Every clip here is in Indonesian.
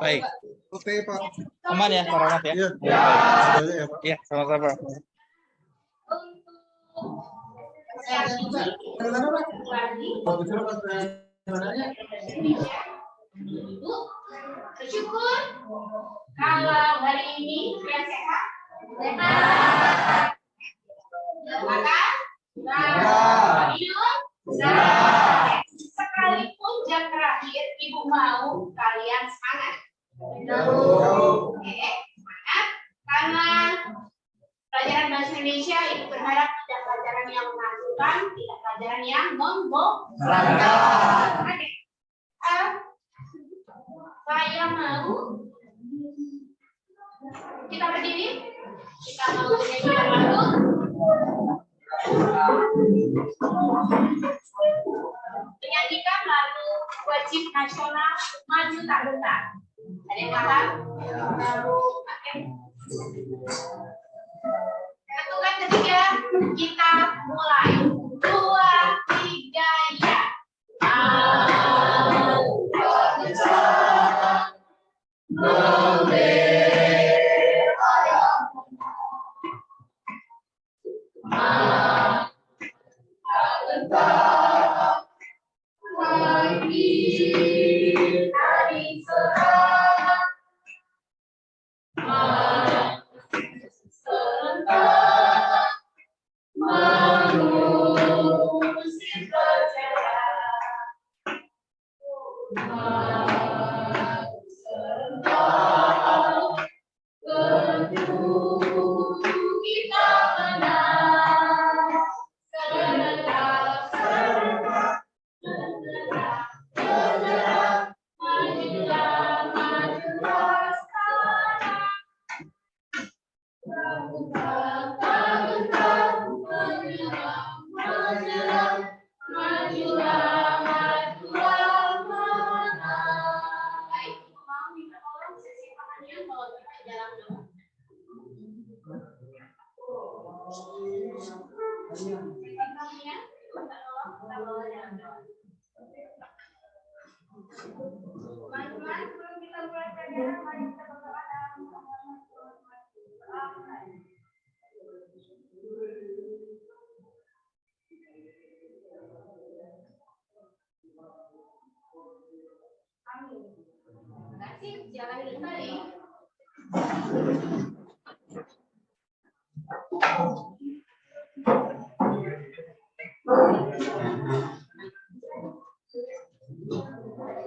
Baik. Oke, Pak. Aman ya, Pak Rahmat ya? Iya. Iya, iya, sama-sama. Bu, bersyukur kalau hari ini kalian sehat. Sehat. Makan? Minum? Sekalipun jam terakhir Ibu mau kalian semangat. Oke, semangat. Karena pelajaran bahasa Indonesia Ibu berharap tidak pelajaran yang menakutkan, tidak pelajaran yang membosankan. Oke. Saya mau kita berdiri, kita mau menyanyikan lagu. Menyanyikan lagu wajib nasional maju tak gentar. Ada yang paham? Oke. Ketukan ketiga, kita mulai. 2, 3, ya.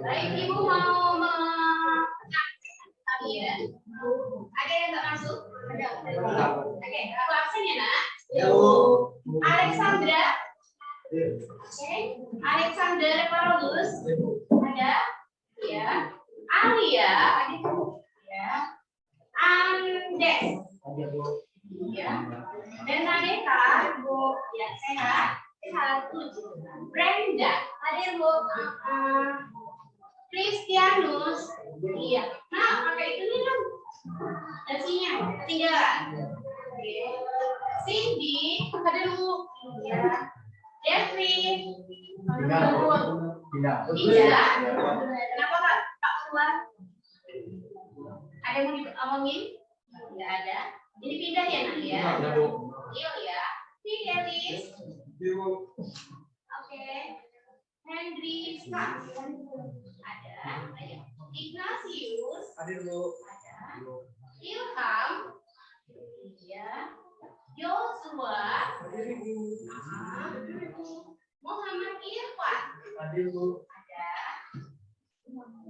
Baik, Ibu mau ya. Ada yang nggak masuk? Ada. Oke, aku absen ya, Nak. Alexandra. Oke. Alexander Parolus. Ada? Ya. Alia, adik-adik. Ya. Andes. Ya. Dan Nadeka, Bu. Ya, sehat. Satu. Brenda. Ada Bu. Kristianus. Iya. Nah, pakai itu nih kan. Nasinya ketinggalan. Oke. Cindy, ada dulu. Iya. Jeffrey. Iya. Kenapa Kak? Pak keluar? Ada yang mau diomongin? Enggak ada. Jadi pindah ya Nak ya. Iya ya. Fidelis. Oke. Henry Scott. Ada. Ayo. Ignatius. Ada. Ilham. Iya. Joshua. Muhammad Irfan. Ada.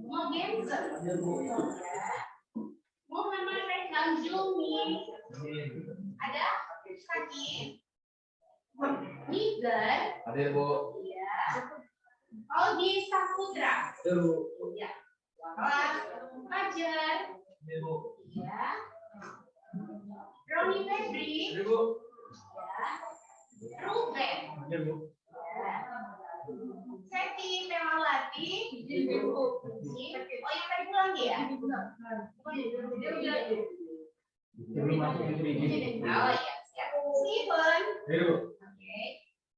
Mogensen. Ada. Muhammad Rekam Jumi. Ada. Kaki. Nigar. Ada Bu. Iya. Aldi Saputra. Ada Bu. Iya. Fajar. Ada Bu. Iya. Roni Febri. Ada Bu. Iya. Ruben. Ada Bu. Iya. Seti Pemalati. Ada Bu. Oh yang tadi pulang ya? Oh iya siap. Steven. Oke.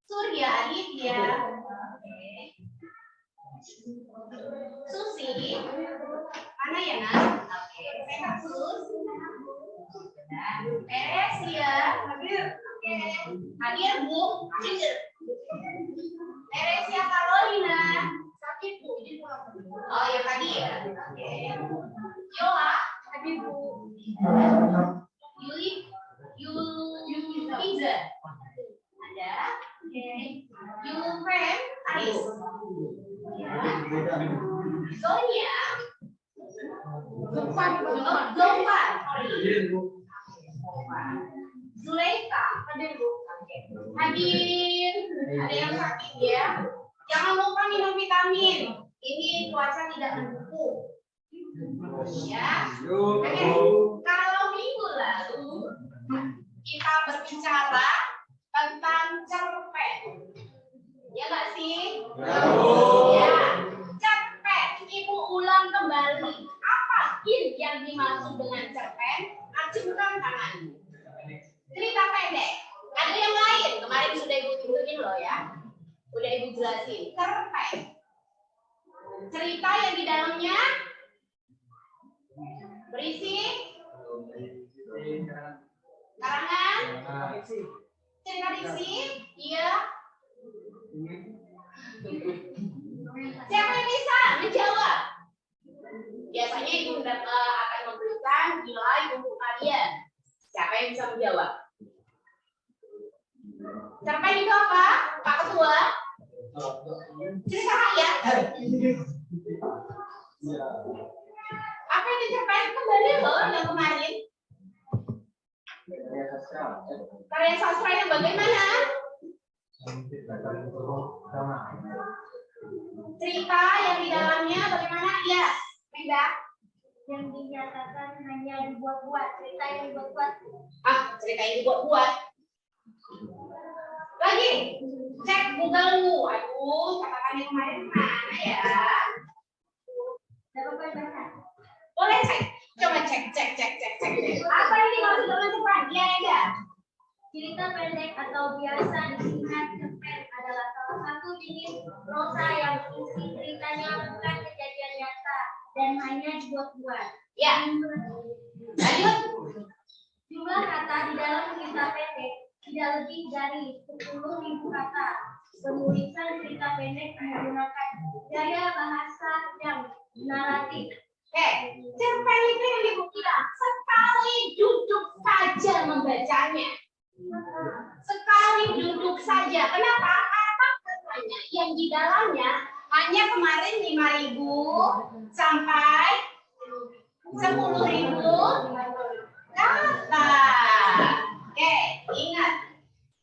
Surya Aditya. Oke. Susi, mana ya Nak? Oke, saya Sus. Beres ya. Oke, hadir Bu. Hadir. Beres ya Carolina. Sakit Bu. Oh ya tadi ya. Oke. Yola, hadir Bu. Yuliza. Ada. Oke. Yulfriend, Aris. Sonia. Zulfan. Zulaika. Hadir Bu. Hadir. Ada yang sakit ya. Jangan lupa minum vitamin. Ini cuaca tidak mendukung. Ya. Oke. Kalau minggu lalu kita berbicara tentang cerpen. Ya nggak sih? Ya. Cerpen. Ibu ulang kembali. Apa yang dimaksud dengan cerpen? Acungkan tangan. Cerita pendek. Ada yang lain. Kemarin sudah Ibu tunjukin loh ya. Udah Ibu jelasin. Cerpen. Cerita yang di dalamnya berisi karangan. Cerita berisi. Iya. Siapa yang bisa menjawab? Biasanya Ibu akan memberikan nilai untuk kalian. Siapa yang bisa menjawab? Cerpen itu apa, Pak Ketua? Cerita rakyat. Apa itu cerpen? Kembali loh yang kemarin. Karya sastra yang bagaimana? Cerita yang di dalamnya bagaimana? Ya, Mega. Yang dinyatakan hanya dibuat-buat, cerita yang dibuat-buat. Cerita yang dibuat-buat. Lagi, cek Google-mu. Aduh, catatannya kemarin mana ya? Dapat baca. Boleh cek. Coba cek. Apa ini maksud dengan cerpen? Ya, ya. Cerita pendek atau biasa disingkat cerpen adalah salah satu jenis prosa yang isi ceritanya bukan kejadian nyata dan hanya dibuat-buat. Ya. Lanjut. Jumlah kata di dalam cerita pendek tidak lebih dari 10.000 kata. Penulisan cerita pendek menggunakan gaya bahasa yang naratif. Cerpen itu yang dibuktikan sekali duduk saja membacanya. Sekali duduk saja. Kenapa? Karena katanya yang di dalamnya hanya kemarin 5.000 sampai 10.000 kata. Oke, ingat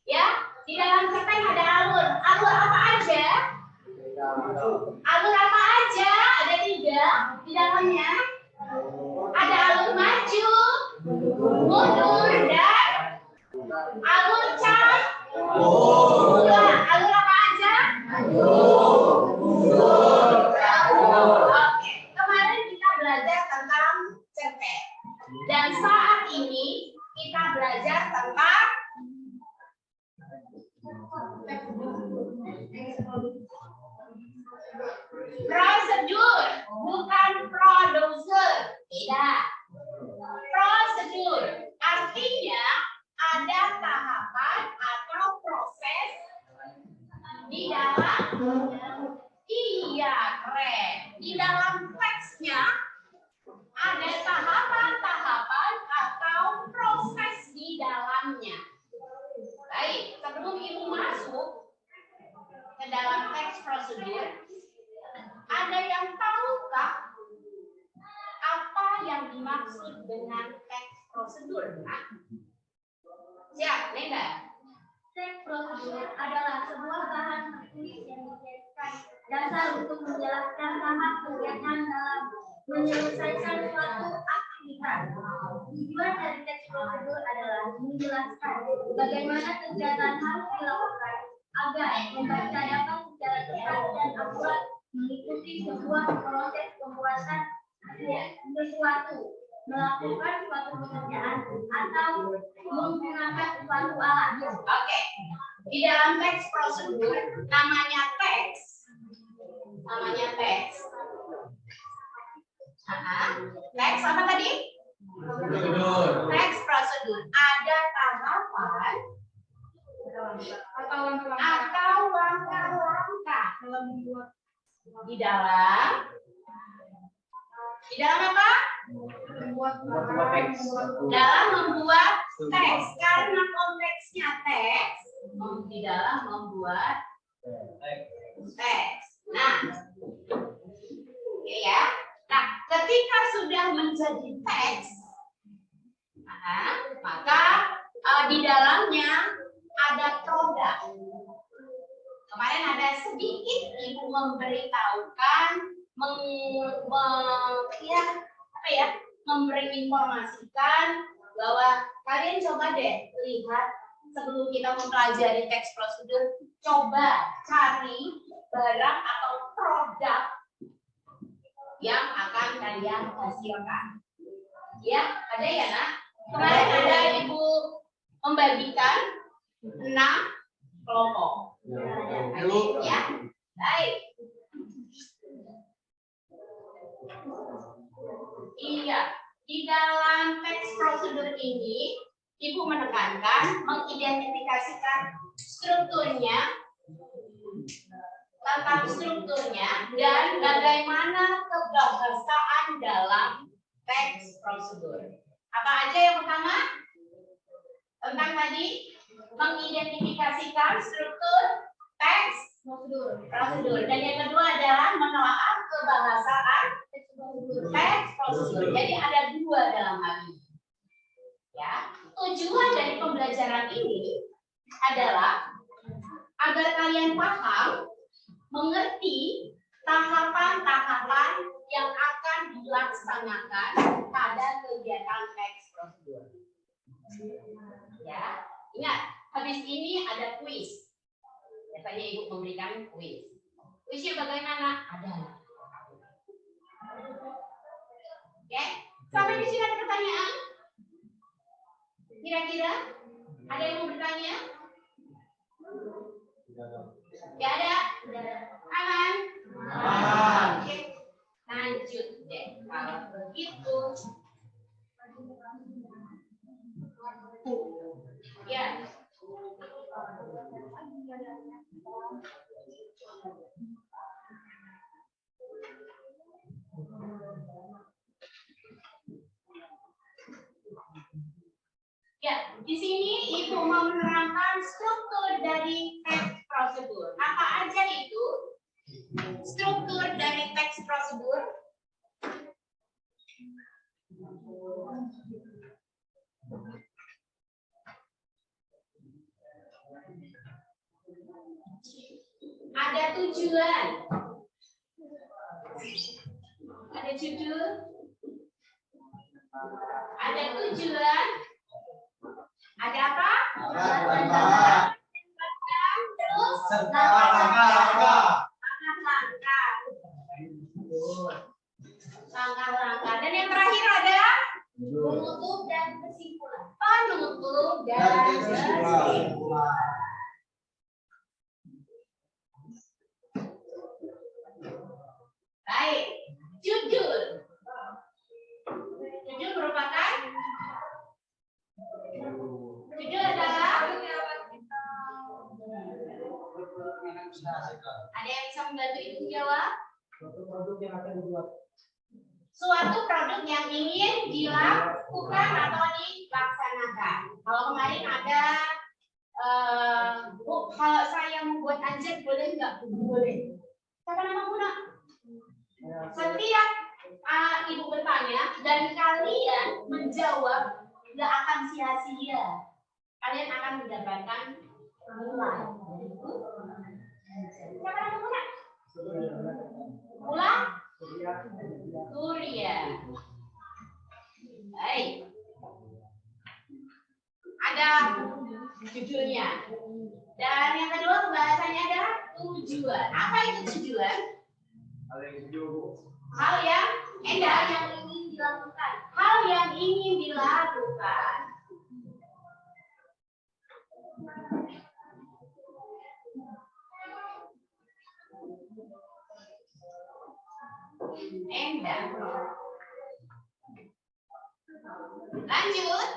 ya, di dalam cerpen ada alur. Alur apa aja? Alur apa aja? Ada 3 di dalamnya. Ada alur maju, mundur, dan alur campuran. Alur apa aja? Oke, kemarin kita belajar tentang cerpen. Dan saat ini kita belajar tentang prosedur, bukan produser. Tidak. Prosedur artinya ada tahapan atau proses di dalam. Iya, keren. Di dalam teksnya ada tahapan-tahapan atau proses di dalamnya. Baik, sebelum Ibu masuk ke dalam teks prosedur, ada yang tahukah apa yang dimaksud dengan teks prosedur? Siap, Nenda? Teks prosedur adalah sebuah bahan tertulis yang dijadikan dasar untuk menjelaskan tahap kegiatan dalam menyelesaikan suatu aktivitas. Tujuan dari teks prosedur adalah menjelaskan bagaimana kegiatan harus dilakukan agar membaca dapat secara cepat dan akurat mengikuti sebuah proses pembuatan sesuatu, melakukan suatu pekerjaan atau menggunakan suatu alat. Oke, di dalam teks prosedur namanya teks. namanya teks. Teks apa tadi? Teks prosedur. Ada tahapan atau langkah-langkah di dalam apa? Dalam membuat teks. Karena konteksnya teks, di dalam membuat teks. Nah, oke ya. Nah, ketika sudah menjadi teks, maka di dalamnya ada produk. Kemarin ada sedikit ibu memberitahukan, memberi informasikan bahwa kalian coba deh lihat sebelum kita mempelajari teks prosedur, coba cari barang atau produk yang akan kalian hasilkan. Ya, ada ya nak? Kemarin ada ibu membagikan 6 kelompok. Ya, baik. Iya, di dalam teks prosedur ini, ibu menekankan mengidentifikasikan strukturnya, tentang strukturnya, dan bagaimana kebahasaan dalam teks prosedur. Apa aja yang pertama? Tentang tadi mengidentifikasikan struktur teks prosedur. Dan yang kedua adalah menelaah kebahasaan teks prosedur. Jadi ada 2 dalam hal ini. Ya, tujuan dari pembelajaran ini adalah agar kalian paham, mengerti tahapan-tahapan yang akan dilaksanakan pada kegiatan teks prosedur. Ya, ingat, habis ini ada kuis. Biasanya ibu memberikan kuis. Kuisnya bagaimana? Ada. Oke, sampai di sini ada pertanyaan? Kira-kira ada yang mau bertanya? Ya ada? Aman? Oke, lanjut deh. Kalau begitu, ya. Ya, di sini ibu mau menerangkan struktur dari teks prosedur. Apa aja itu? Struktur dari teks prosedur. Ada tujuan. Ada judul. Ada tujuan. Ada apa? Terus langkah-langkah. Dan yang terakhir ada penutup dan kesimpulan. Penutup dan kesimpulan. Baik, judul. Judul merupakan judul adalah ada yang bisa membantu ibu jawab? Suatu produk yang ingin dilakukan atau dilaksanakan. Kalau kemarin ada Bu, kalau saya membuat anjir boleh nggak? Boleh. Siapa nama Bu? Setiap ibu bertanya dan kalian menjawab, nggak akan sia-sia. Kalian akan mendapatkan nilai. Siapa nama Bu? Ulang? Surya. Baik. Ada judulnya. Dan yang kedua pembahasannya adalah tujuan. Apa itu tujuan? Hal yang ingin dilakukan. Hal yang ingin dilakukan. agenda. Lanjut,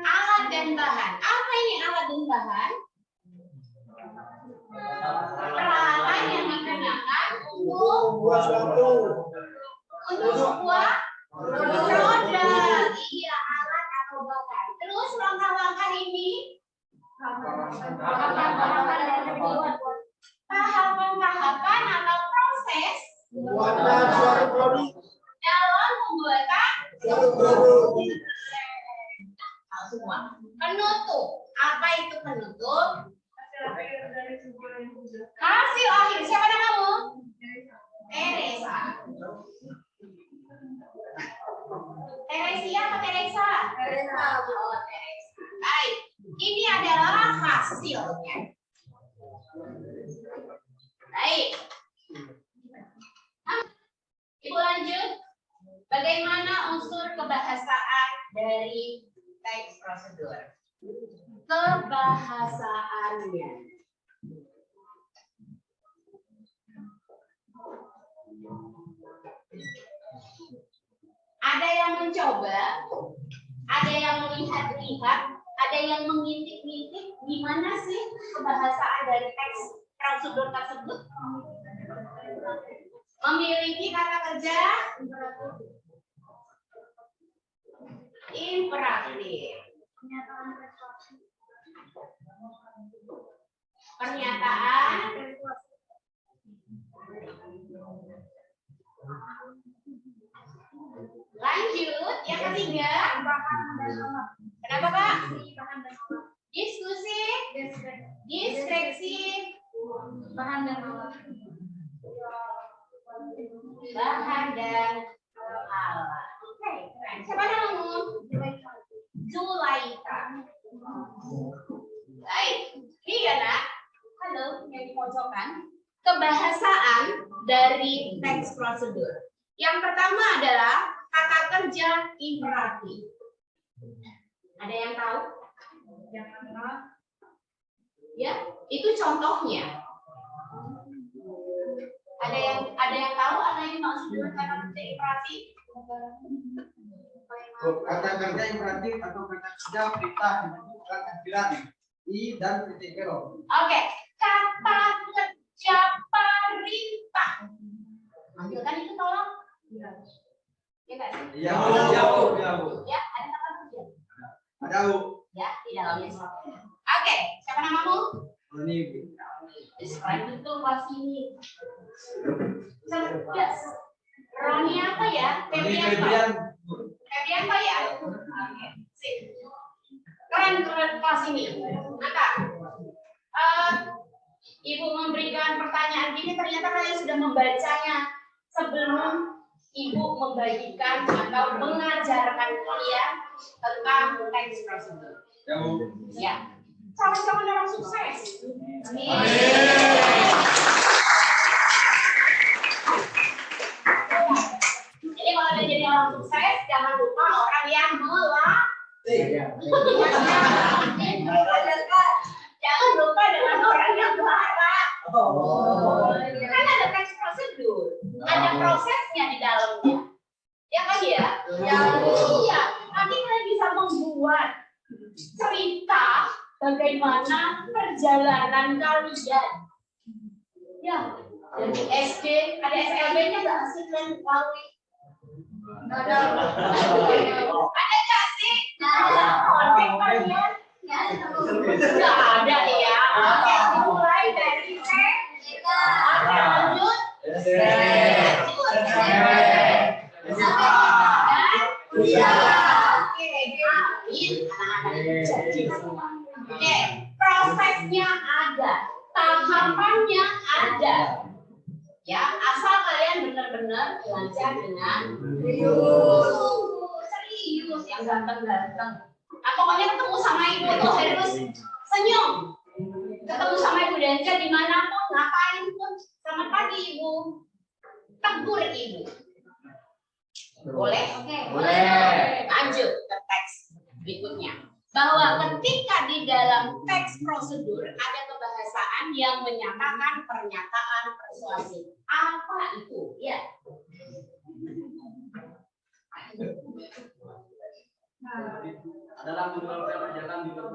alat dan bahan. Apa ini alat dan bahan? Peralatan yang digunakan untuk sebuah produk. Iya, alat atau bahan. Terus langkah-langkah ini tahapan-tahapan atau proses dalam pembuatan semua. Penutup. Apa itu penutup? Hasil akhir. Siapa namamu? Teresa. Teresia atau Teresa? Teresa. Oh, Teresa. Baik. Ini adalah hasilnya. Baik. Ibu lanjut. Bagaimana unsur kebahasaan dari teks prosedur? Kebahasaannya. Ada yang mencoba, ada yang melihat-lihat, ada yang mengintip-ngintip gimana sih kebahasaan dari teks prosedur tersebut? Memiliki kata kerja imperatif. Pernyataan lanjut, yang ketiga. Kenapa, Kak? Diskusi, deskripsi, bahan dan alat. Oke, siapa namamu? Zulaika. Baik, ini ya nak. Halo, yang di pojokan. Kebahasaan dari teks prosedur. Yang pertama adalah kata kerja imperatif. Ada yang tahu? Ya, itu contohnya. Ada yang tahu apa yang dimaksud dengan kata kerja imperatif? Kata kerja imperatif atau kata kerja perintah menunjukkan tampilan i dan titik kero. Oke, kata kerja perintah. Ambilkan itu tolong. Ya nggak sih? Iya, Bu. Ya, ada kata kerja. Ada, Bu. Ya, di dalamnya. Oke, siapa namamu? Ini, Bu. Describe betul pas ini. Cerdas. Roni apa ya? Febrian apa ya? Oke, sip. Keren kelas ini. Maka Ibu memberikan pertanyaan ini, ternyata kalian sudah membacanya sebelum Ibu membagikan atau mengajarkan kalian tentang teks prosedur. Ya, Bu. Ya. Calon-calon orang sukses. Amin. Jadi kalau udah jadi orang sukses, jangan lupa orang yang jangan lupa dengan orang yang melarang. Kan ada teks prosedur, ada prosesnya di dalamnya. Ya kan ya? Iya. Nanti kalian bisa membuat cerita bagaimana perjalanan kalian. Ya, dari SD, ada SLB-nya nggak sih kalian lalui? Ada nggak sih? Ada konten kalian? Nggak ada ya. Oke, mulai dari C. Oke, lanjut. Oke, prosesnya ada, tahapannya ada. Ya, asal kalian benar-benar belajar dengan serius, yang ganteng-ganteng. Pokoknya ketemu sama ibu tuh harus senyum. Ketemu sama ibu Danca dimanapun, ngapain pun, selamat pagi ibu. Tegur ibu. Boleh? Oke, boleh. Lanjut ke teks berikutnya. Bahwa ketika di dalam teks prosedur ada kebahasaan yang menyatakan pernyataan persuasif. Apa itu? Ya. dalam menjalankan ajaran di dalam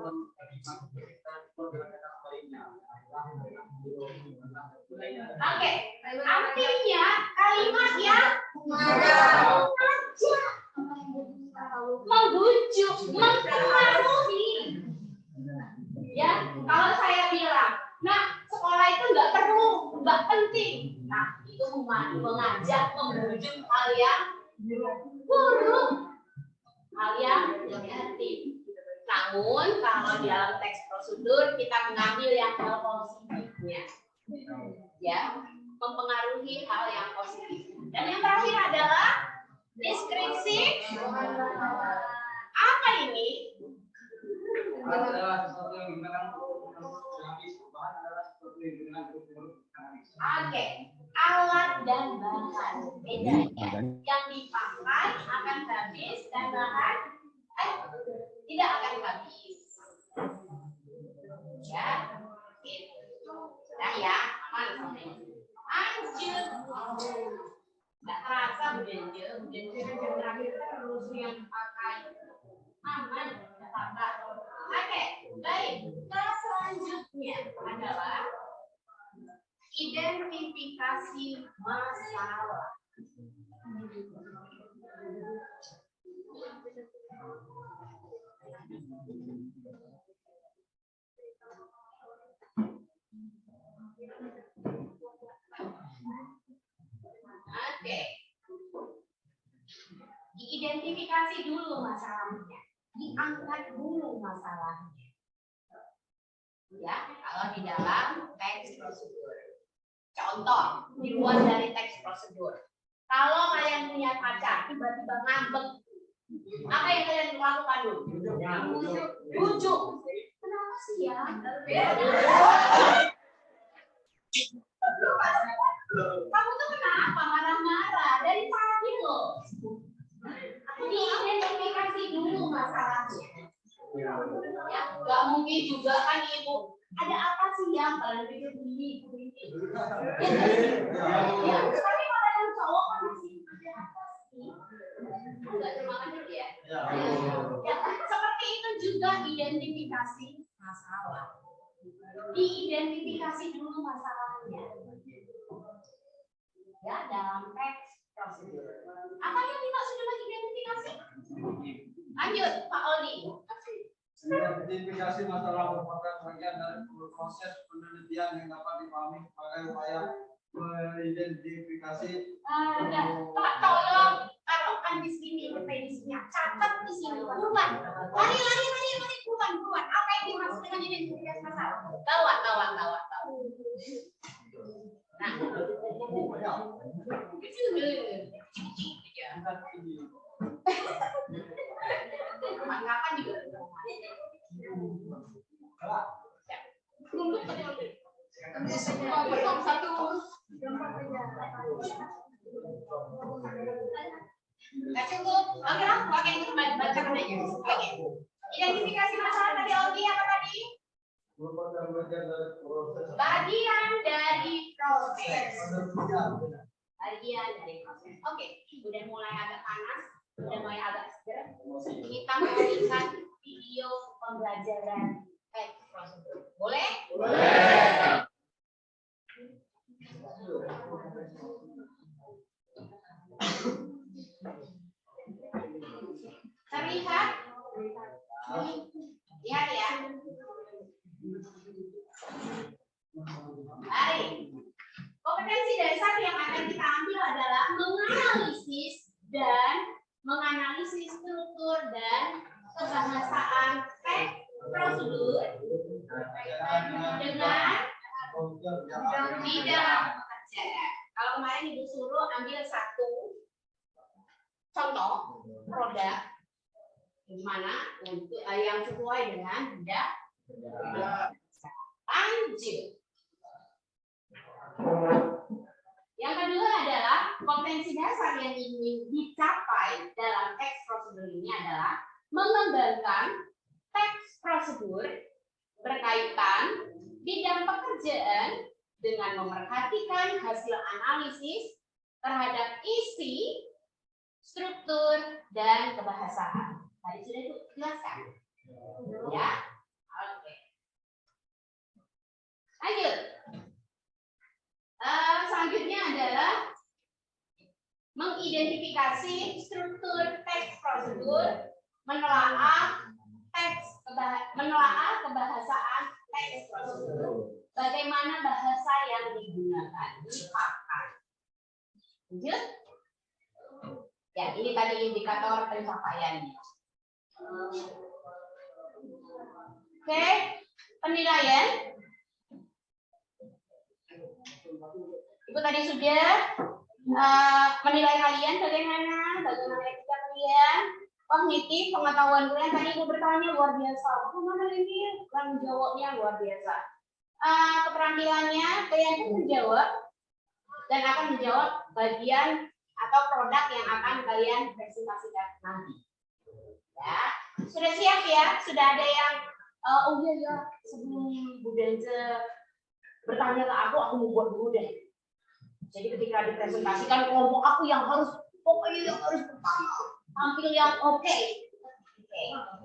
Oke, artinya kalimat yang mengajak, membujuk, mempengaruhi. Ya, kalau saya bilang, nah sekolah itu nggak penting. Nah, itu mengajak, membujuk hal yang buruk, hal yang negatif. Namun kalau di dalam teks prosedur kita mengambil yang hal positifnya, ya, mempengaruhi hal yang positif. Dan yang terakhir adalah deskripsi. Apa ini? adalah sesuatu yang digunakan untuk habis bahan adalah sesuatu yang digunakan untuk Oke, alat dan bahan bedanya. Yang dipakai akan habis dan bahan tidak akan habis. Ya, gitu. Nah ya, aman sampai. Lanjut. Nggak terasa udah terakhir terus yang pakai aman, nggak apa-apa. Oke, baik. Kelas selanjutnya adalah identifikasi masalah. Oke. Diidentifikasi dulu masalahnya. Diangkat dulu masalahnya. Ya, kalau di dalam teks prosedur. Contoh, di luar dari teks prosedur. Kalau kalian punya pacar, tiba-tiba ngambek, apa yang kalian lakukan dulu? Bujuk. Kenapa sih ya? Kamu tuh kenapa marah-marah? Dari tadi loh. Diidentifikasi dulu masalahnya. Ya, nggak mungkin juga kan ibu. Ada apa sih yang kalian pikir begini? Ya, tapi kalau yang cowok kan masih ada apa sih? Enggak terima kasih ya. Ya, seperti itu juga identifikasi masalah. Diidentifikasi dulu masalahnya. Ya, dalam teks prosedur. Apa yang dimaksud dengan identifikasi? Lanjut, Pak Oli. Identifikasi masalah merupakan bagian dari proses penelitian yang dapat dipahami sebagai upaya mengidentifikasi. Pak, tolong taruhkan di sini predisinya. Catat di sini. Buruan. Lari, buruan. Apa yang dimaksud dengan identifikasi masalah? Bawa. Nah, kapan juga. Nggak cukup. Oke lah, pakai itu bacakan aja. Oke. Identifikasi masalah tadi Ogi apa tadi? Bagian dari proses. Oke, udah mulai agak panas, udah mulai agak seger. Kita memberikan video pembelajaran teks prosedur. Boleh? Boleh. Terlihat? Lihat ya. Mari. Kompetensi dasar yang akan kita ambil adalah menganalisis dan menganalisis struktur dan kebahasaan teks prosedur dengan di dalam pekerjaan. Kalau kemarin Ibu suruh ambil satu contoh produk gimana untuk yang sesuai dengan bidang. Lanjut. Yang kedua adalah kompetensi dasar yang ingin dicapai dalam teks prosedur ini adalah mengembangkan teks prosedur berkaitan bidang pekerjaan dengan memerhatikan hasil analisis terhadap isi, struktur, dan kebahasaan. Tadi sudah dijelaskan. Ya, oke. Lanjut. Selanjutnya adalah mengidentifikasi struktur teks prosedur, menelaah kebahasaan teks prosedur. Bagaimana bahasa yang digunakan, dipakai. Lanjut. Ya, ini tadi indikator pencapaiannya. Oke, penilaian. Ibu tadi sudah menilai kalian bagaimana etika kalian, kognitif, pengetahuan kalian. Tadi ibu bertanya luar biasa. Bagaimana ini? Kan jawabnya luar biasa. Keterampilannya kalian pun menjawab dan akan menjawab bagian atau produk yang akan kalian presentasikan nanti. Ya, sudah siap ya? Sudah ada yang oh iya ya, sebelum Bu Denze bertanya ke aku mau buat dulu deh. Jadi ketika dipresentasikan kelompok aku yang harus pokoknya yang harus pertama tampil yang oke.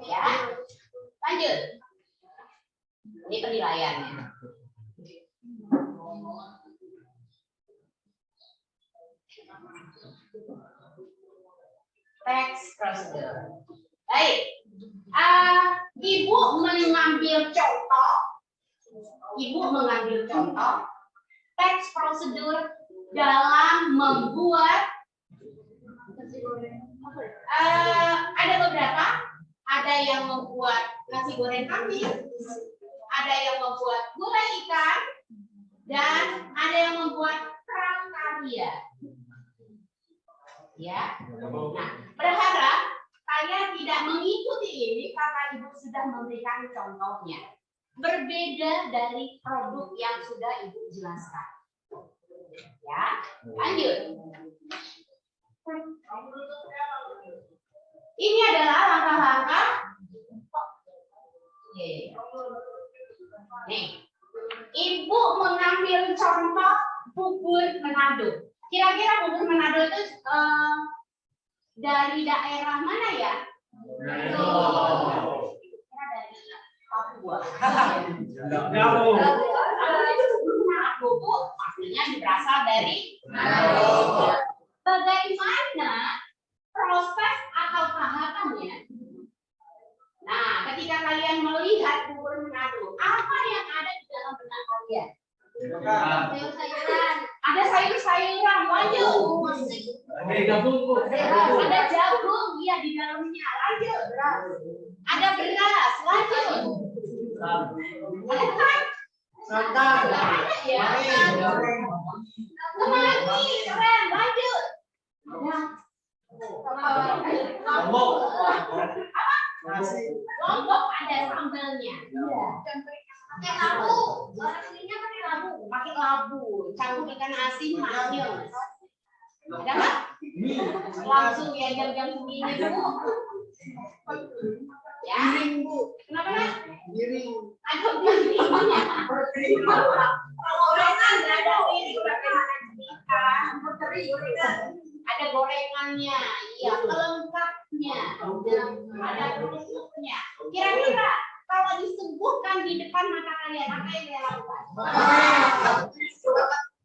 Ya. Lanjut. Ini penilaiannya. Teks prosedur. Baik. Ibu mengambil contoh. Teks prosedur dalam membuat ada beberapa. Ada yang membuat nasi goreng kambing, ada yang membuat gulai ikan, dan ada yang membuat prakarya. Ya. Nah, berharap saya tidak mengikuti ini karena ibu sudah memberikan contohnya. Berbeda dari produk yang sudah ibu jelaskan. Ya, lanjut. Ini adalah langkah-langkah. Nih, ibu mengambil contoh bubur Manado. Kira-kira bubur Manado itu dari daerah mana ya? Manado. Dari Papua. Bubur pastinya berasal dari Manado. Bagaimana proses atau tahapannya? Nah, ketika kalian melihat bubur Manado, apa yang ada di dalam benak kalian? Sayur-sayuran. Ada sayur-sayuran, lanjut. Ada jagung, iya di dalamnya, lanjut. Ada beras, lanjut. Ada ya. Kemangi, keren, lanjut. Lombok ada sambalnya. Pakai labu. Orang sininya pakai labu. Pakai labu. Campur ikan asin, manyus. Ada nggak? Langsung ya jam-jam segini Bu. Ya. Kenapa nak? Ada piringnya. Kalau gorengan nggak ada piring, bagaimana cerita? Ada gorengannya, iya, pelengkapnya, ada bentuknya. Kira-kira kalau disuguhkan di depan mata kalian, apa yang kalian lakukan?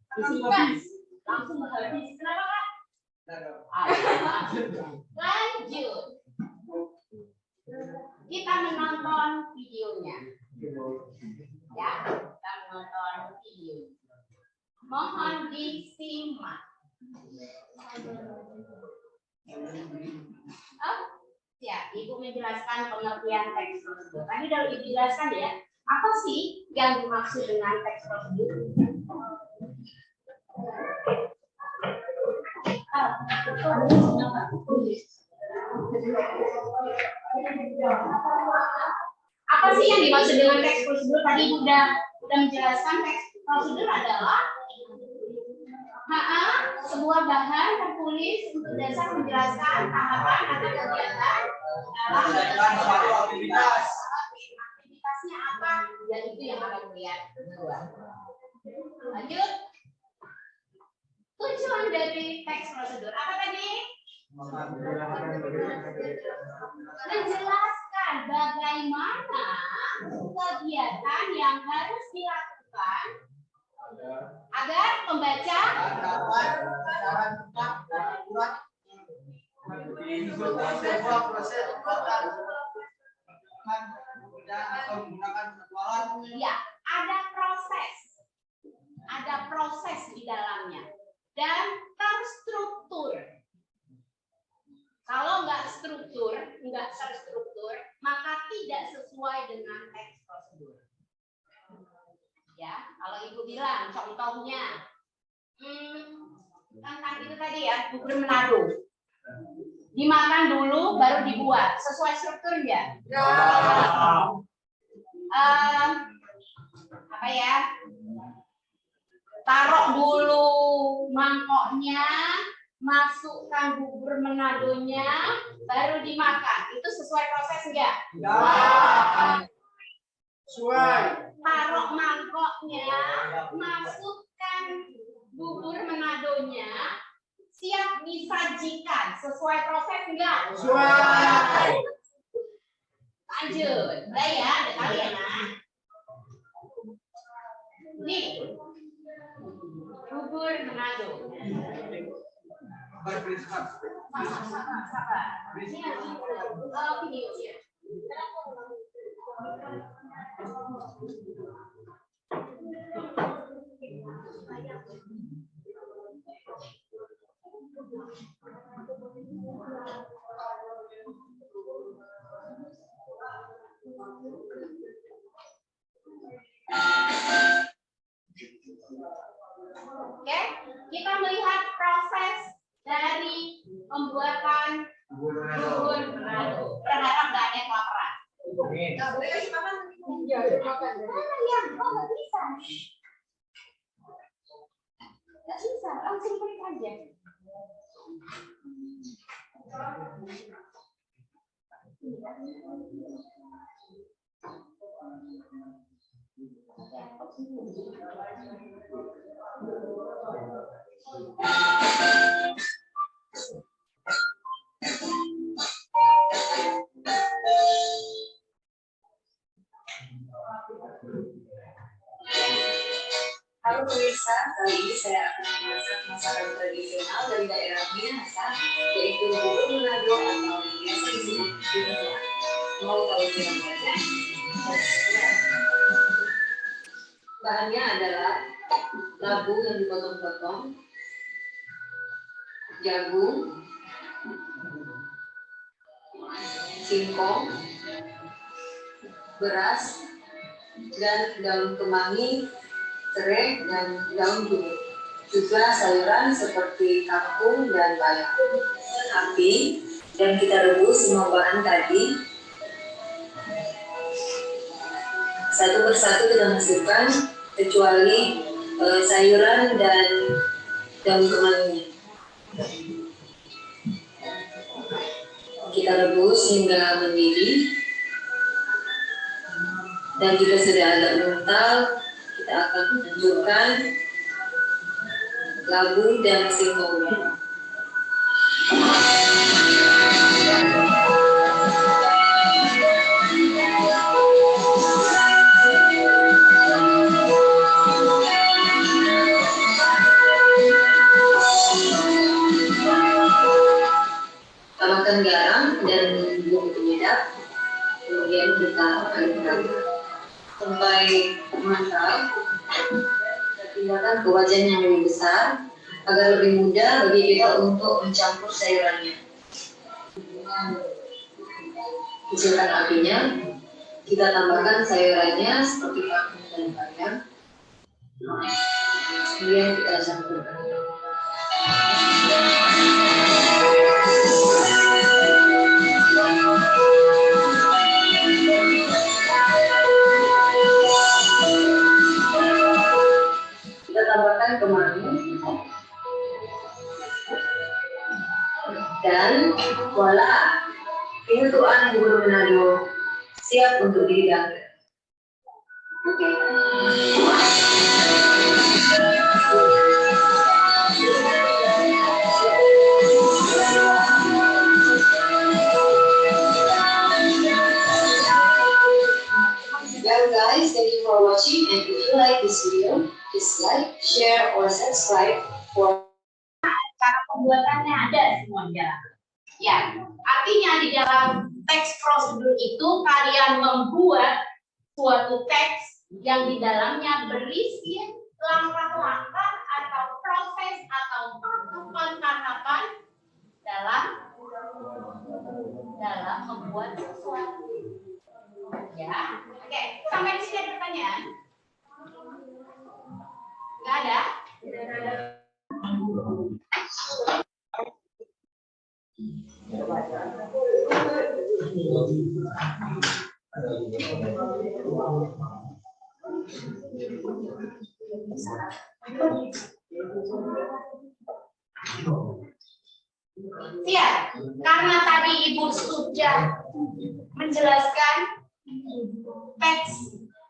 Langsung habis. Kenapa Kak? Lanjut. Kita menonton videonya. Ya, kita menonton video. Mohon disimak. Oh, ya, Ibu menjelaskan pengertian teks prosedur. Tadi udah dijelaskan ya, apa sih yang dimaksud dengan teks prosedur? Apa sih yang dimaksud dengan teks prosedur? Tadi Ibu udah menjelaskan teks prosedur adalah sebuah bahan tertulis untuk dasar menjelaskan tahapan atau kegiatan dalam suatu aktivitas. Aktivitasnya apa? Dan itu yang akan kalian buat. Lanjut. Tujuan dari teks prosedur apa tadi? Menjelaskan Kemudian bagaimana kegiatan yang harus dilakukan agar pembaca sebuah proses atau menggunakan jadwalan. ya ada proses di dalamnya dan terstruktur. Kalau nggak terstruktur, maka tidak sesuai dengan teks prosedur. Ya, kalau ibu bilang contohnya, kan itu tadi ya, bubur Manado. Dimakan dulu, baru dibuat. Sesuai struktur ya? Apa ya? Taruh dulu mangkoknya, masukkan bubur Manadonya, baru dimakan. Itu sesuai proses enggak? Sesuai. Taruh mangkoknya, masukkan bubur Manadonya, siap disajikan. Sesuai proses enggak? Sesuai. Lanjut. Udah ya, ada kali ya, Nak. Nih. Bubur Manado. Sabar. Ini video ya. Oke, kita melihat proses dari pembuatan bubur Manado. Berharap nggak ada yang kelaparan. Nggak boleh kasih makan. Ya, nggak bisa. Nggak bisa, langsung klik aja. Halo pemirsa, kali ini saya akan memasak masakan tradisional dari daerah Minahasa, yaitu bubur Manado atau biasa disebut bubur. Mau tahu caranya? Bahannya adalah labu yang dipotong-potong, jagung, singkong, beras, dan daun kemangi, serai, dan daun jeruk. Juga sayuran seperti kangkung dan bayam. Api dan kita rebus semua bahan tadi. Satu persatu kita masukkan kecuali sayuran dan daun kemanginya. Kita rebus hingga mendidih. Dan jika sudah agak mengental, kita akan hancurkan labu dan singkongnya. Tambahkan garam dan bumbu penyedap, kemudian kita aduk sampai mantap. Kita pindahkan ke wajan yang lebih besar agar lebih mudah bagi kita untuk mencampur sayurannya. Kecilkan apinya, kita tambahkan sayurannya seperti kangkung dan bayam. Kemudian kita campurkan. Kita tambahkan kemangi dan voila, ini tuan bubur Manado siap untuk dihidangkan. Oke. slide for cara pembuatannya ada semuanya. Ya, artinya di dalam teks prosedur itu kalian membuat suatu teks yang di dalamnya berisi langkah-langkah atau proses atau tahapan-tahapan dalam membuat sesuatu. Ya, oke. Sampai di sini ada pertanyaan? Nggak ada? Siap, karena tadi Ibu sudah menjelaskan teks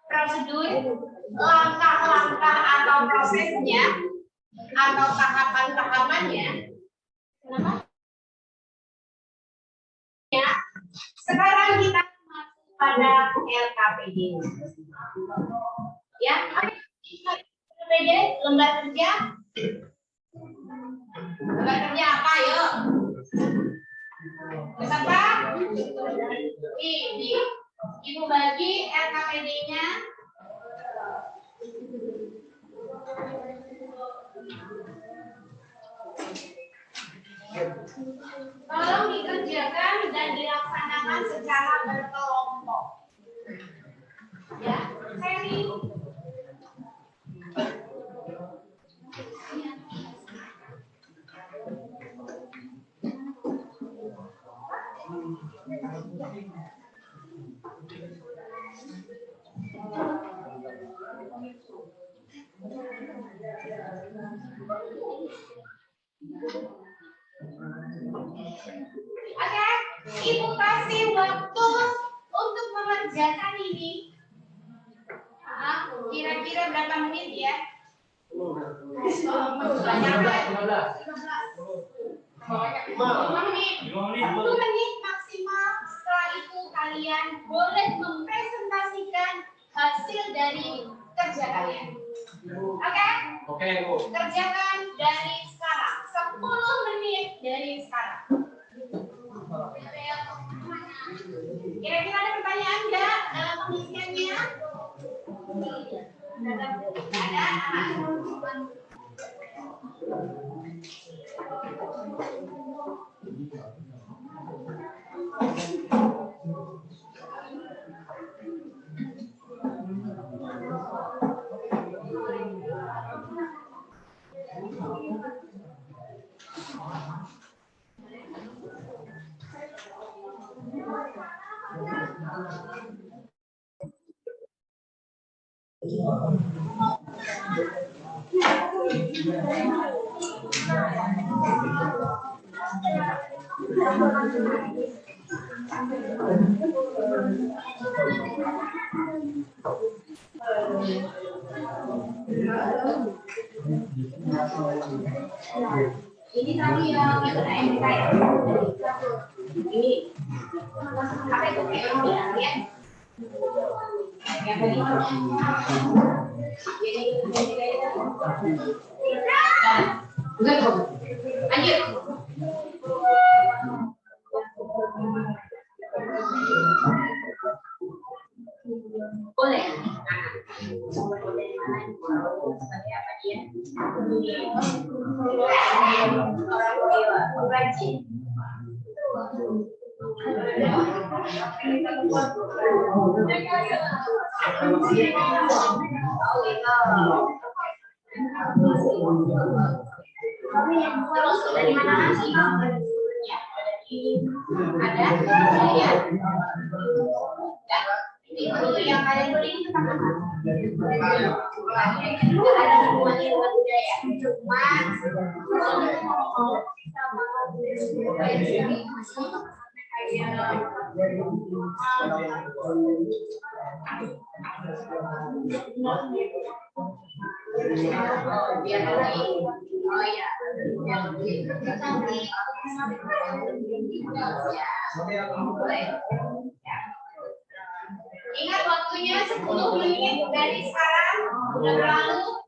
prosedur, langkah-langkah atau prosesnya atau tahapan-tahapannya. Kenapa? Ya, sekarang kita masuk pada LKPD. Ya, LKPD lembar kerja. Lembar kerja apa, yuk? Apa? Ini. Ibu bagi LKPD-nya. Tolong dikerjakan dan dilaksanakan secara berkelompok. Ya, seri. Oke, Ibu kasih waktu untuk mengerjakan ini. Kira-kira berapa menit ya? 5 menit. 10 menit maksimal. Setelah itu kalian boleh mempresentasikan hasil dari kerja kalian. Oke? Oke, Bu. Kerjakan dari sekarang. 10 menit dari sekarang. Kira-kira ada pertanyaan enggak dalam pengisiannya? Ada? Ini tadi yang MK ya. Ini apa itu ya? Yang tadi. Lanjut. Boleh. Seperti apa dia? Orang dewa, rajin. Terus dari mana lagi? Ada ya. Itu yang kalian beli itu apa? Ada hubungannya dengan budaya. Cuma ingat waktunya 10 menit dari sekarang. Udah berlalu.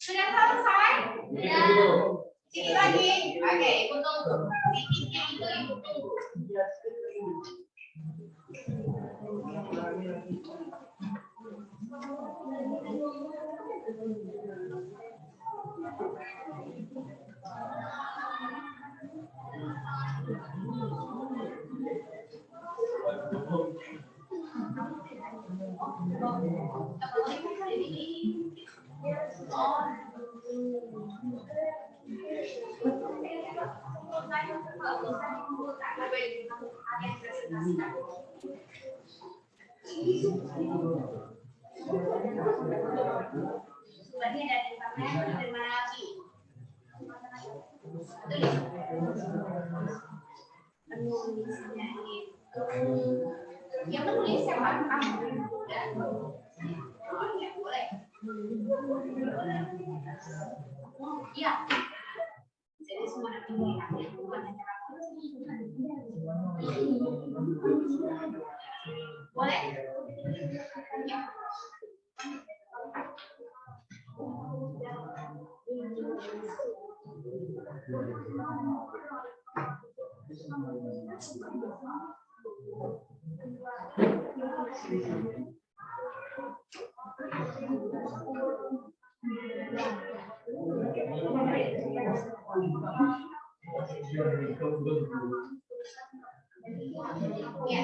Sudah selesai? Sini lagi. Oke, ibu tunggu. Itu ibu tunggu. Yang menulis siapa? Kamu. Oh, ya boleh. Iya. Jadi semua nanti bukan boleh? Ya.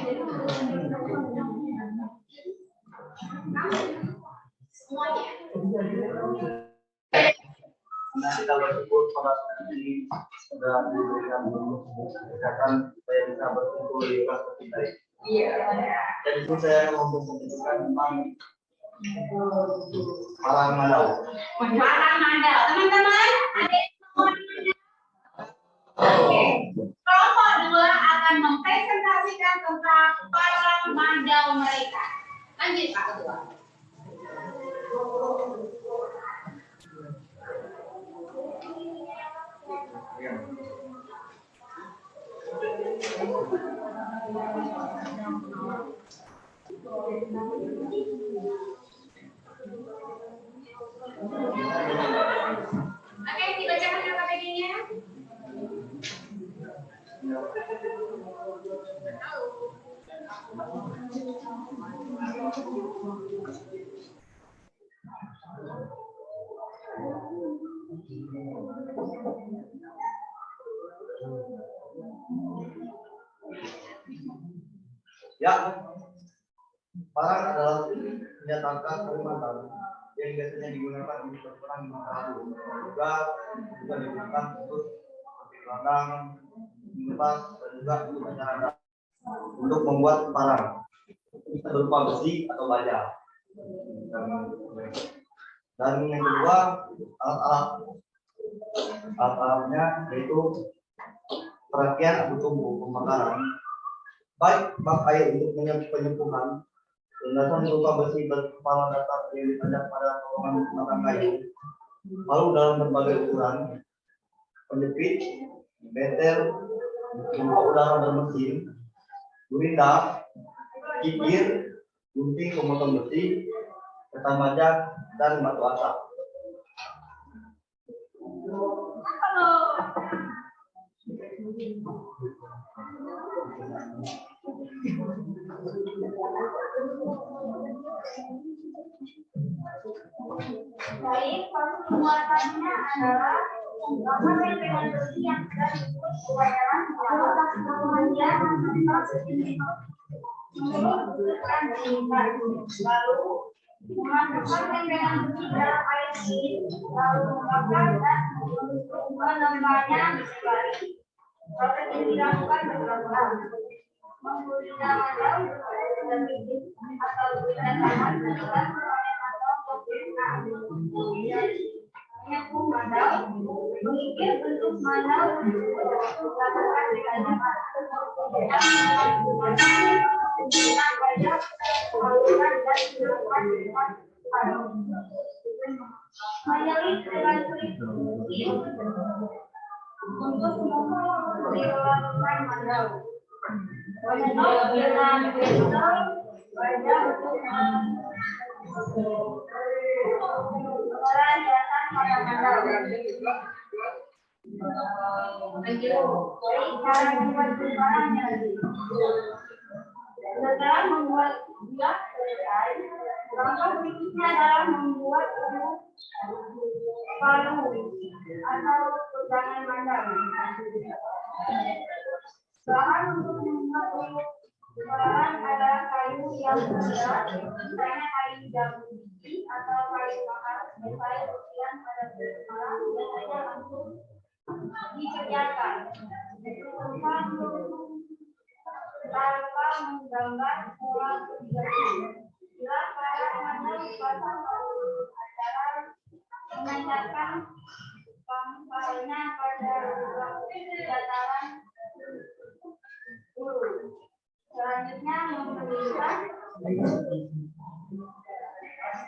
Semuanya. Nanti kalau sebut pada ini sudah diberikan kesehatan supaya bisa berkumpul di kelas kita. Iya. Jadi itu saya mau menunjukkan tentang Parang Mandau. Parang Mandau, teman-teman. Ada yang mau Oke. Kelompok 2 akan mempresentasikan tentang Parang Mandau mereka. Lanjut Pak Ketua. Oke, dibacakan KPD-nya. Ya, parang adalah senjata khas Kalimantan yang biasanya digunakan untuk berperang di masa lalu. Juga digunakan untuk ladang, mengepas, dan juga untuk masyarakat untuk membuat parang. Bisa berupa besi atau baja. Dan yang kedua, alat-alatnya yaitu perakian atau tungku pembakaran, baik bak air untuk penyempuhan, landasan berupa besi berkepala datar yang ditajam pada potongan batang kayu, lalu dalam berbagai ukuran, penjepit, betel, pompa udara bermesin, gurita, kikir, gunting pemotong besi, peta majak, dan batu asap. Baik, proses pembuatannya adalah gambar dengan besi yang sudah dibuat kewajaran apakah semuanya atau sejenis memutuskan diingkat. Lalu memasukkan tempelan besi dalam air dingin, lalu membakar dan menembaknya dibalik. Proses ini dilakukan berulang-ulang. Menggulingkan mandau dengan bibit atau gulungan tangan dengan menyambung mandau, mengikir bentuk mandau dilakukan dengan cepat. Menggunakan wajah, halusan dan dilakukan dengan cepat. Menyelip dengan kulit putih untuk dilakukan mandau. Menyelip dengan bentol wajah untuk perhiasan pada mandau. Cara membuat barangnya. Setelah membuat biak selesai, langkah berikutnya adalah membuat palu atau pegangan mandau. Bahan untuk membuat bahan adalah kayu yang berat, misalnya kayu jambu atau kayu bakar sesuai ukiran pada malam biasanya langsung dikerjakan. Tanpa menggambar pola kebijakan. Bila para mandau pasang acara menanyakan pangkalnya pada dataran bulu. Selanjutnya memberikan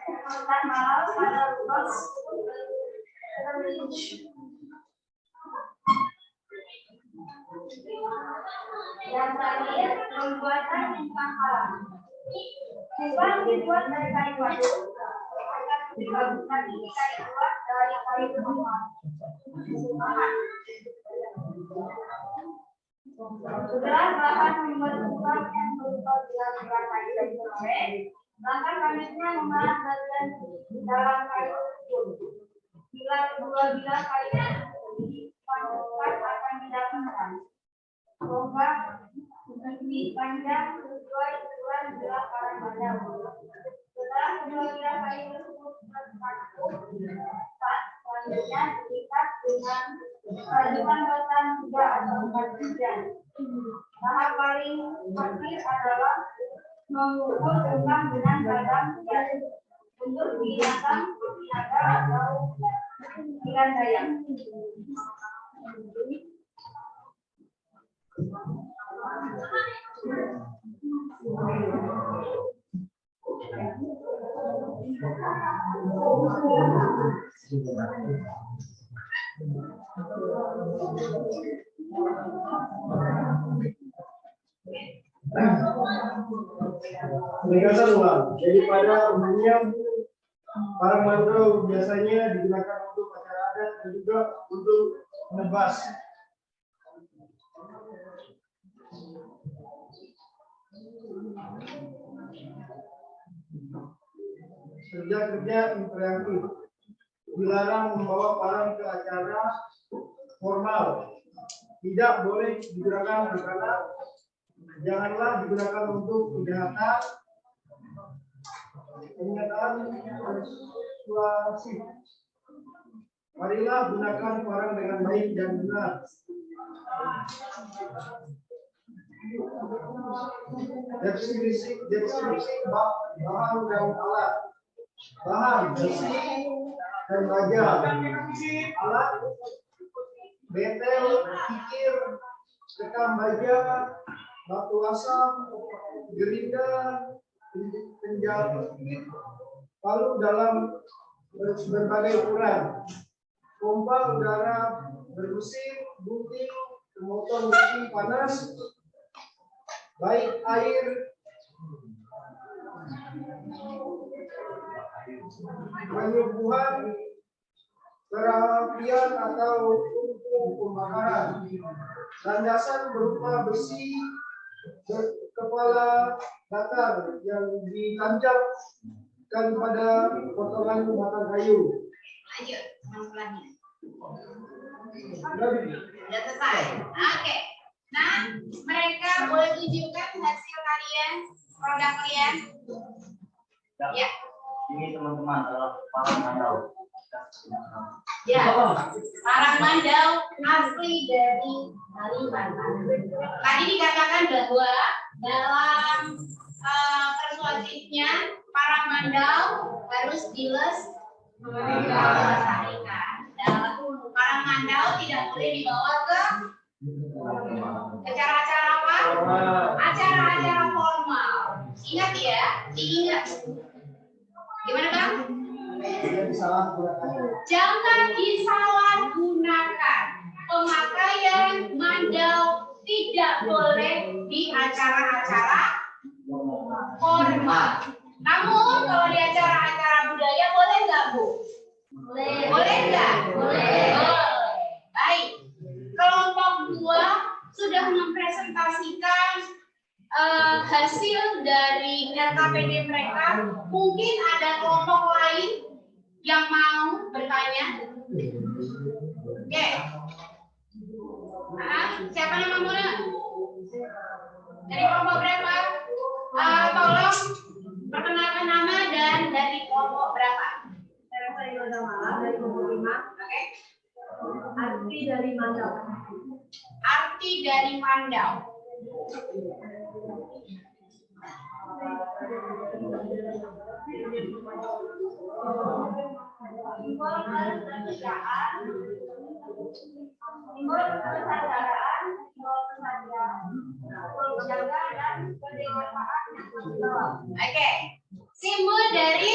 pembuatan malam pada luas yang terakhir pembuatan bintang malam. Kubah dibuat dari kayu batu. Digabungkan ini kayu buat dari kayu rumah. Setelah bahan membuat kubah yang berupa bilah-bilah kayu dan korek, langkah selanjutnya memahat bagian dalam kayu tersebut. Bila kedua bilah kayu dipanjangkan akan didapatkan tombak segi panjang sesuai ukuran bilah para mandau. Setelah kedua bilah kayu tersebut tersatu, selanjutnya diikat dengan paduan batang 3 atau 4 jam. Tahap paling akhir adalah mengukur lubang dengan badan jas untuk binatang naga atau ikan dayang. Ringkasan ulang. Jadi pada umumnya para mandau biasanya digunakan untuk acara adat dan juga untuk menebas. Kerja-kerja interaktif. Dilarang membawa parang ke acara formal. Tidak boleh digunakan anak-anak. Janganlah digunakan untuk kejahatan, kenyataan persuasif. Marilah gunakan parang dengan baik dan benar. Deskripsi bahan dan alat. Bahan besi dan baja. Alat betel, kikir, sekam baja, batu asam, gerinda, penjahit, palu dalam berbagai ukuran, pompa udara bermesin, gunting, motor mesin panas, baik air, penyembuhan, perapian atau pembakaran, landasan berupa besi kepala datar yang ditancap pada potongan batang kayu. Lanjut, selanjutnya. Sudah, Bibi? Sudah selesai. Oke. Nah, mereka boleh tunjukkan hasil kalian, produk kalian. Ya. Ini teman-teman adalah parang mandau. Ya. Parang mandau asli dari Kalimantan. Tadi dikatakan bahwa dalam persuasifnya parang mandau harus dilestarikan. Dalam parang mandau tidak boleh dibawa ke acara-acara apa? Acara-acara formal. Ingat ya, diingat. Gimana Bang? Jangan disalahgunakan. Pemakaian mandau tidak boleh di acara-acara formal. Namun kalau di acara-acara budaya boleh nggak Bu? Boleh nggak? Boleh. Baik. Kelompok 2 sudah mempresentasikan hasil dari LKPD mereka. Mungkin ada kelompok lain yang mau bertanya. Oke. Siapa nama muda? Dari kelompok berapa? Tolong perkenalkan nama dan dari kelompok berapa? Saya dari kelompok 5. Oke. Arti dari mandau. Arti dari mandau. Simbol kemanusiaan, simbol kesadaran, simbol kesadaran, simbol menjaga dan kedewasaan yang tanggung jawab. Oke. Simbol dari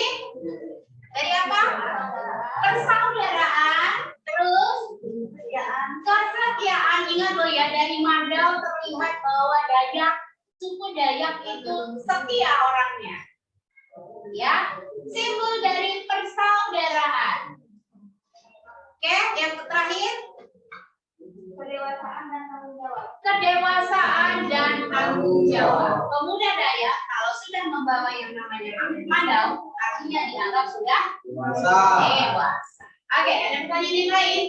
apa? Persaudaraan, terus kesetiaan. Ingat loh ya, dari mandau terlihat bahwa Dayak, suku Dayak itu setia orangnya. Ya, simbol dari persaudaraan. Oke, yang terakhir Kedewasaan dan tanggung jawab. kedewasaan dan tanggung jawab. Pemuda Dayak kalau sudah membawa yang namanya mandau, artinya dianggap sudah dewasa. Oke, ada pertanyaan yang lain?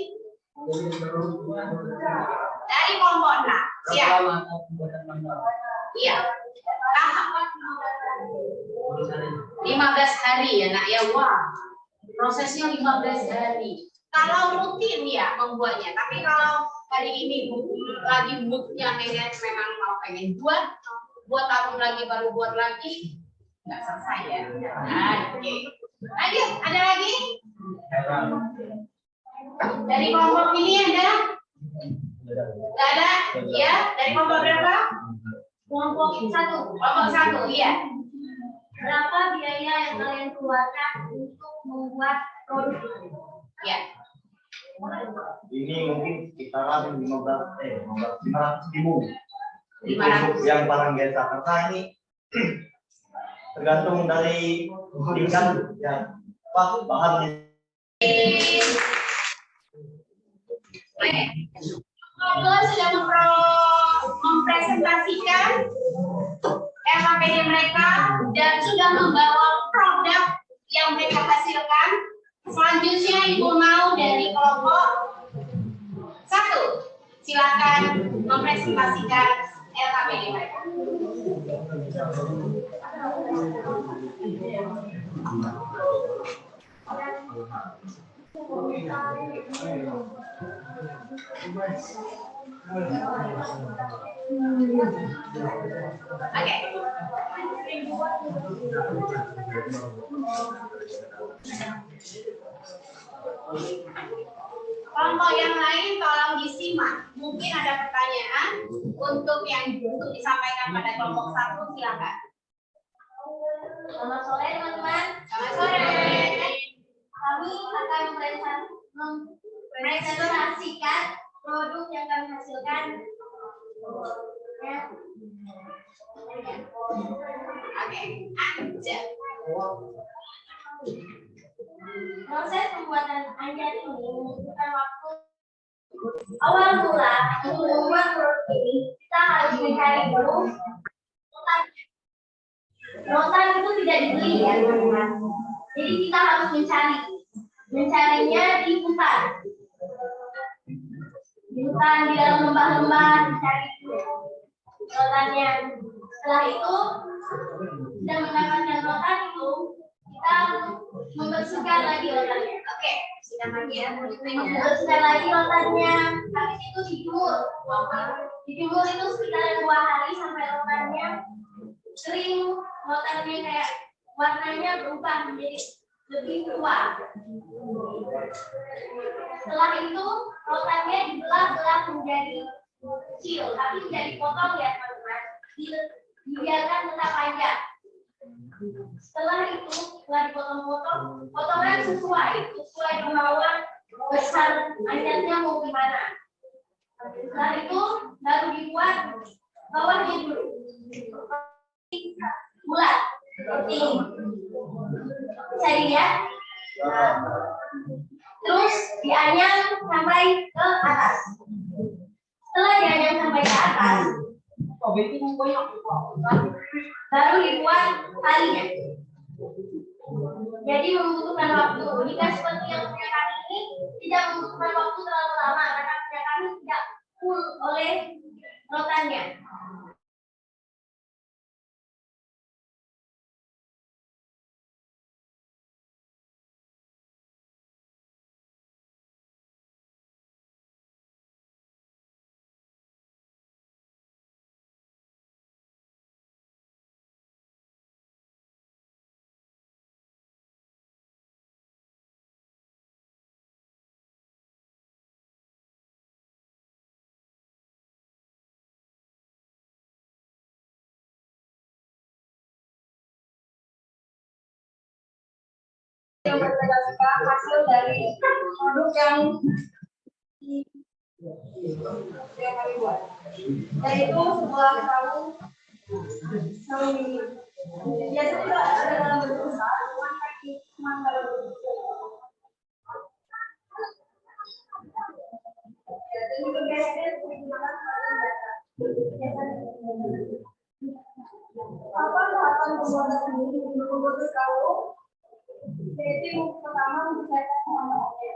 Dari kelompok 6. Siap. Iya. Tahap 15 hari ya nak ya. Wah, prosesnya 15 hari. Kalau rutin ya membuatnya, tapi kalau hari ini lagi moodnya memang mau pengen buat tahun lagi baru buat lagi, nggak selesai ya. Oke. Lanjut, ada lagi? Dari kelompok ini ada? Nggak ada? Ya, dari kelompok berapa? Kelompok 1. Kelompok 1, iya. Berapa biaya yang kalian keluarkan untuk membuat produk ini? Ya. Ini mungkin sekitaran 500.000. 500. Yang paling biasa karena ini tergantung dari tingkat ya bahannya. Oke. Kelompok sudah mempresentasikan LKPD mereka dan sudah membawa produk yang mereka hasilkan. Selanjutnya Ibu mau dari kelompok 1. Silakan mempresentasikan LKPD mereka. Oke. Kelompok yang lain tolong disimak. Mungkin ada pertanyaan untuk disampaikan pada kelompok 1, silakan. Selamat sore teman-teman. Selamat sore. Kami akan mempresentasikan produk yang kami hasilkan. Oke, Anja. Proses pembuatan anjar ini membutuhkan waktu. Awal mula untuk membuat produk ini, kita harus mencari dulu. Rotan itu tidak dibeli ya teman-teman. Jadi kita harus mencarinya di hutan. Di hutan, di dalam lembah-lembah, dicari rotannya. Setelah itu, kita mendapatkan rotan itu, kita membersihkan lagi rotannya. Oke, silakan lagi ya. Membersihkan lagi rotannya. Habis itu dijemur. Dijemur itu sekitar 2 hari sampai rotannya kering. Rotannya kayak warnanya berubah menjadi lebih tua. Setelah itu rotannya dibelah-belah menjadi kecil, tapi tidak dipotong ya teman-teman. Dibiarkan tetap panjang. Setelah itu, setelah dipotong-potong, potongan sesuai kemauan besar anyarnya mau gimana. Setelah itu baru dibuat bawahnya dulu. Bulat seperti ini. Bisa dilihat. Terus dianyam sampai ke atas. Setelah dianyam sampai ke atas, baru dibuat talinya. Jadi membutuhkan waktu. Jika seperti yang punya kami ini tidak membutuhkan waktu terlalu lama karena punya kami tidak full oleh rotannya. Yang merepresentasikan hasil dari produk yang kami buat, yaitu sebuah sarung mini. Biasanya juga ada dalam bentuk besar, cuma kalau bentuk kecil. Dan juga biasanya digunakan pada data. Apa tahapan pembuatan ini untuk membuat sarung? Jadi pertama menyesuaikan warnanya.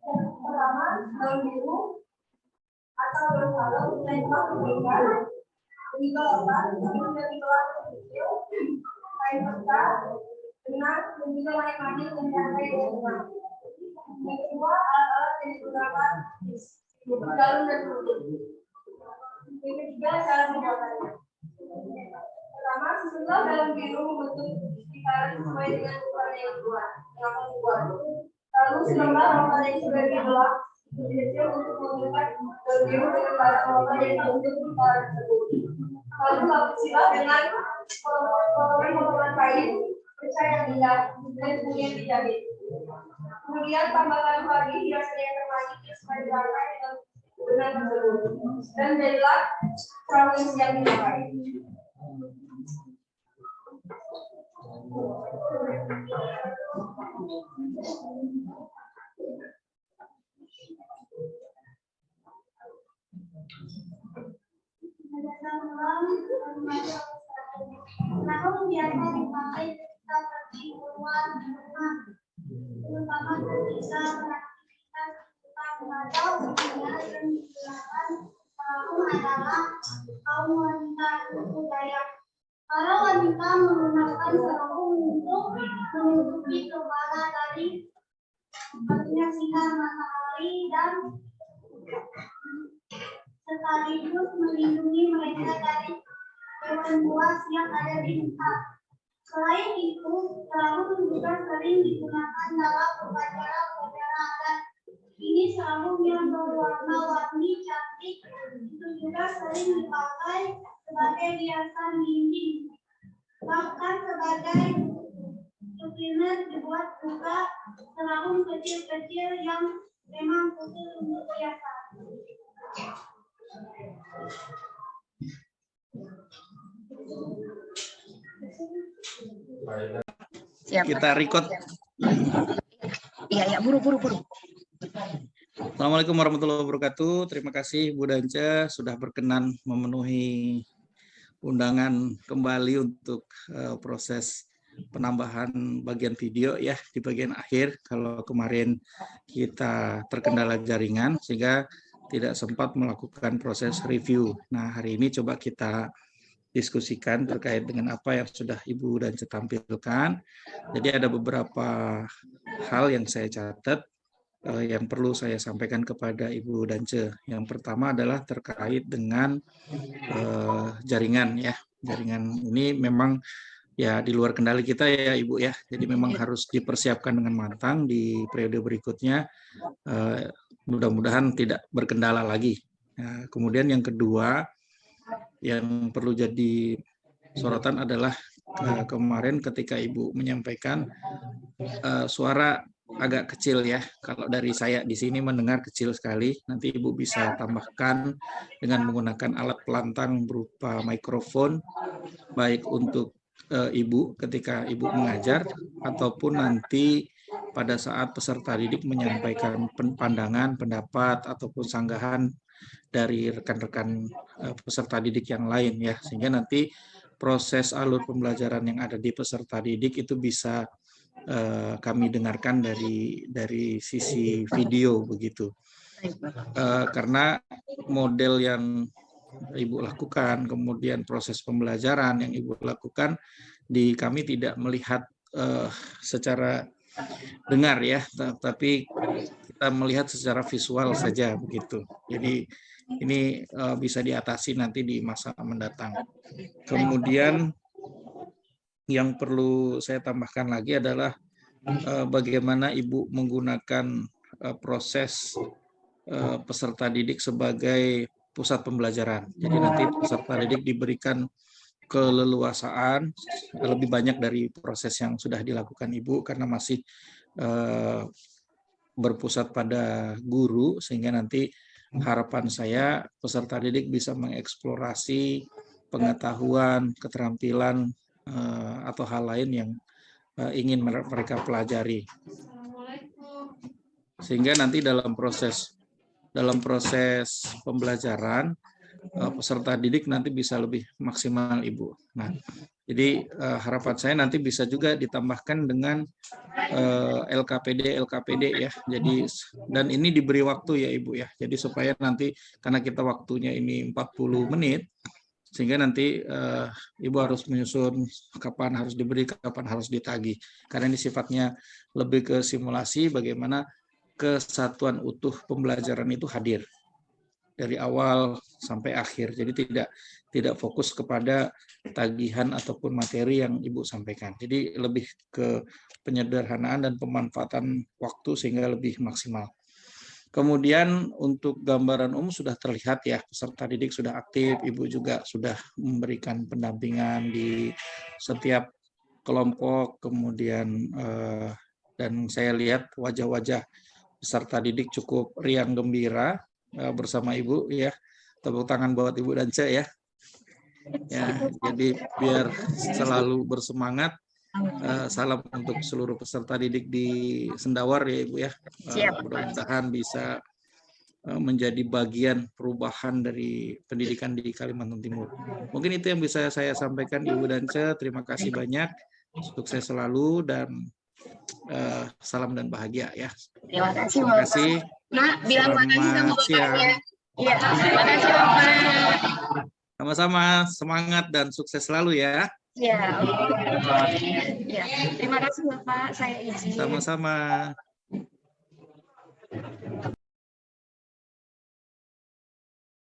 Yang pertama daun biru atau daun salam yang telah diberikan dibelah menjadi belah kecil, kain peta, benang dan juga manik-manik dan rantai bunga. Yang kedua alat-alat yang digunakan jarum dan kulit. Yang ketiga cara pembuatannya. Pertama, sesudah daun biru membentuk sesuai dengan ukuran yang keluar, yang akan dibuat. Lalu selembar rotan yang sudah dibelah kecil untuk membentuk daun biru dengan bahan rotan yang terbentuk di kepala tersebut. Lalu lapisilah dengan potongan-potongan kain perca yang indah dan kemudian dijahit. Kemudian tambahkan lagi hiasan yang termajik supaya dirangkai dengan benang tersebut. Dan jadilah sarung yang siap dipakai. Namun biasa dipakai ketika pergi keluar rumah, terutama ketika beraktivitas atau kegiatan yang digunakan sarung adalah kaum wanita suku Dayak. Para wanita menggunakan sarung untuk menutupi kepala dari sinar matahari dan sekaligus melindungi mereka dari hewan buas yang ada di hutan. Selain itu, sarung juga sering digunakan dalam upacara-upacara adat. Ini sarung yang berwarna-warni cantik itu juga sering dipakai sebagai hiasan dinding. Bahkan sebagai souvenir dibuat juga sarung kecil-kecil yang memang khusus untuk hiasan. Siap. Kita record. Iya, buru. Assalamualaikum warahmatullahi wabarakatuh. Terima kasih Bu Danca sudah berkenan memenuhi undangan kembali untuk proses penambahan bagian video ya di bagian akhir. Kalau kemarin kita terkendala jaringan sehingga tidak sempat melakukan proses review. Nah, hari ini coba kita diskusikan terkait dengan apa yang sudah Ibu Dance tampilkan. Jadi ada beberapa hal yang saya catat yang perlu saya sampaikan kepada Ibu Dance. Yang pertama adalah terkait dengan jaringan ya. Jaringan ini memang ya di luar kendali kita ya Ibu ya. Jadi memang harus dipersiapkan dengan matang di periode berikutnya. Mudah-mudahan tidak berkendala lagi. Nah, kemudian yang kedua yang perlu jadi sorotan adalah kemarin ketika Ibu menyampaikan suara agak kecil ya. Kalau dari saya di sini mendengar kecil sekali. Nanti Ibu bisa tambahkan dengan menggunakan alat pelantang berupa mikrofon, baik untuk Ibu ketika Ibu mengajar ataupun nanti pada saat peserta didik menyampaikan pandangan, pendapat ataupun sanggahan dari rekan-rekan peserta didik yang lain ya, sehingga nanti proses alur pembelajaran yang ada di peserta didik itu bisa kami dengarkan dari sisi video begitu. Karena model yang Ibu lakukan, kemudian proses pembelajaran yang Ibu lakukan di kami tidak melihat secara dengar ya, tapi kita melihat secara visual saja begitu. Jadi ini bisa diatasi nanti di masa mendatang. Kemudian yang perlu saya tambahkan lagi adalah bagaimana Ibu menggunakan proses peserta didik sebagai pusat pembelajaran. Jadi nanti peserta didik diberikan keleluasaan lebih banyak dari proses yang sudah dilakukan Ibu karena masih berpusat pada guru, sehingga nanti harapan saya peserta didik bisa mengeksplorasi pengetahuan, keterampilan atau hal lain yang ingin mereka pelajari. Sehingga nanti dalam proses pembelajaran peserta didik nanti bisa lebih maksimal Ibu. Nah, jadi harapan saya nanti bisa juga ditambahkan dengan LKPD ya. Jadi dan ini diberi waktu ya Ibu ya. Jadi supaya nanti karena kita waktunya ini 40 menit sehingga nanti Ibu harus menyusun kapan harus diberi, kapan harus ditagih. Karena ini sifatnya lebih ke simulasi bagaimana kesatuan utuh pembelajaran itu hadir dari awal sampai akhir. Jadi tidak fokus kepada tagihan ataupun materi yang Ibu sampaikan. Jadi lebih ke penyederhanaan dan pemanfaatan waktu sehingga lebih maksimal. Kemudian untuk gambaran umum sudah terlihat ya, peserta didik sudah aktif, Ibu juga sudah memberikan pendampingan di setiap kelompok, kemudian dan saya lihat wajah-wajah peserta didik cukup riang gembira bersama Ibu ya. Tepuk tangan buat Ibu Dance ya. Ya, jadi biar selalu bersemangat. Salam untuk seluruh peserta didik di Sendawar ya Ibu ya. Mudah-mudahan bisa menjadi bagian perubahan dari pendidikan di Kalimantan Timur. Mungkin itu yang bisa saya sampaikan Ibu Dance. Terima kasih banyak. Sukses selalu dan salam dan bahagia ya. Terima kasih. Terima kasih. Nak, bilang makasih sama bapaknya. Iya, terima kasih Bapak. Sama-sama, semangat dan sukses selalu ya. Ya, terima kasih Bapak. Saya izin. Sama-sama.